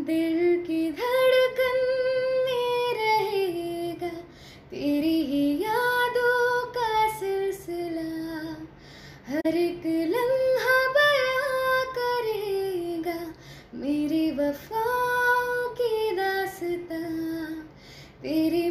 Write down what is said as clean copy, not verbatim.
दिल की धड़कन में रहेगा तेरी ही यादों का सिलसिला। हर एक लम्हा बयां करेगा मेरी वफाओं की दास्तां। तेरी